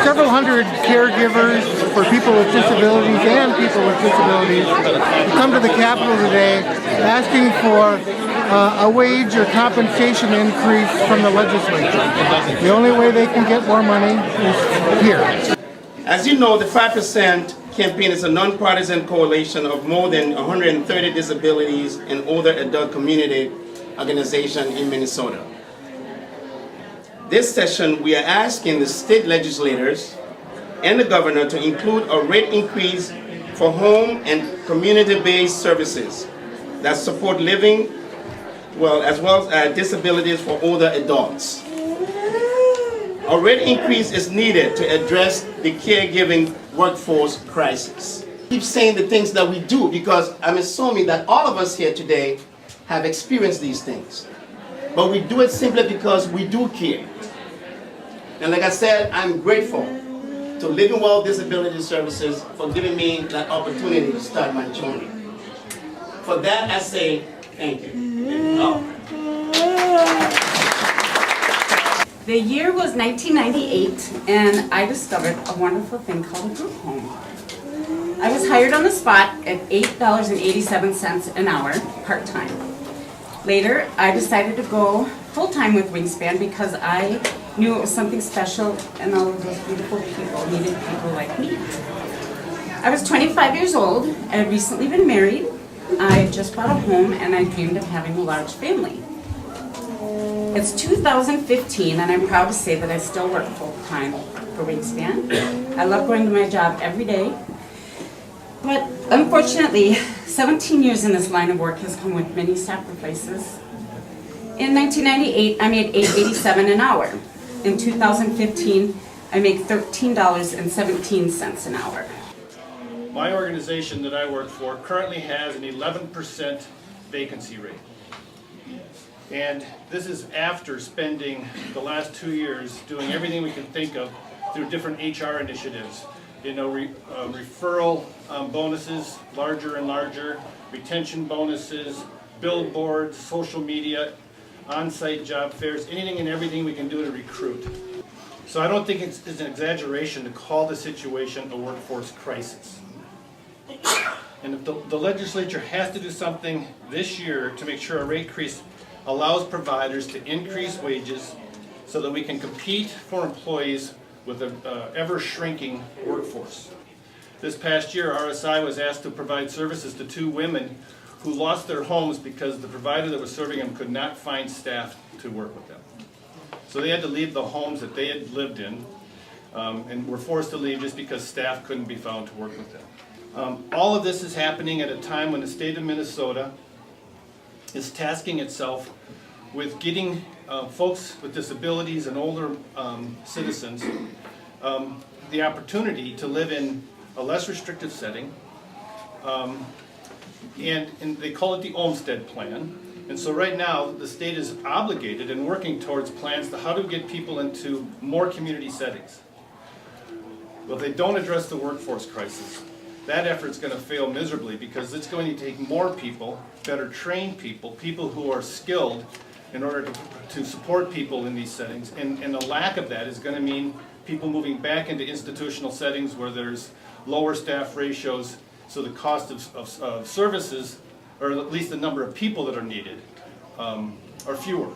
several hundred caregivers for people with disabilities and people with disabilities who come to the Capitol today asking for a wage or compensation increase from the legislature. The only way they can get more money is here. As you know, the 5% campaign is a nonpartisan coalition of more than 130 disabilities and older adult community organizations in Minnesota. This session, we are asking the state legislators and the governor to include a rate increase for home and community-based services that support living, as well as disabilities for older adults. A rate increase is needed to address the caregiving workforce crisis. I keep saying the things that we do because I'm assuming that all of us here today have experienced these things. But we do it simply because we do care. And like I said, I'm grateful to Living Well Disability Services for giving me that opportunity to start my journey. For that, I say thank you. The year was 1998, and I discovered a wonderful thing called a group home. I was hired on the spot at $8.87 an hour, part-time. Later, I decided to go full-time with Wingspan because I knew it was something special and all of those beautiful people needed people like me. I was 25 years old, I had recently been married, I had just bought a home, and I dreamed of having a large family. It's 2015, and I'm proud to say that I still work full-time for Wingspan. I love going to my job every day, but unfortunately, 17 years in this line of work has come with many sacrifices. In 1998, I made $8.87 an hour. In 2015, I make $13.17 an hour. My organization that I work for currently has an 11% vacancy rate. And this is after spending the last 2 years doing everything we can think of through different HR initiatives. You know, referral bonuses, larger and larger, retention bonuses, billboards, social media, on-site job fairs, anything and everything we can do to recruit. So I don't think it's an exaggeration to call the situation a workforce crisis. And if the legislature has to do something this year to make sure a rate increase allows providers to increase wages so that we can compete for employees with an ever-shrinking workforce. This past year, RSI was asked to provide services to 2 women who lost their homes because the provider that was serving them could not find staff to work with them. So they had to leave the homes that they had lived in and were forced to leave just because staff couldn't be found to work with them. All of this is happening at a time when the state of Minnesota is tasking itself with getting folks with disabilities and older citizens the opportunity to live in a less restrictive setting, and they call it the Olmstead Plan. And so right now the state is obligated and working towards plans to how to get people into more community settings. Well, if they don't address the workforce crisis, that effort's going to fail miserably because it's going to take more people, better trained people, people who are skilled in order to support people in these settings. And the lack of that is going to mean people moving back into institutional settings where there's lower staff ratios, so the cost of services, or at least the number of people that are needed, are fewer.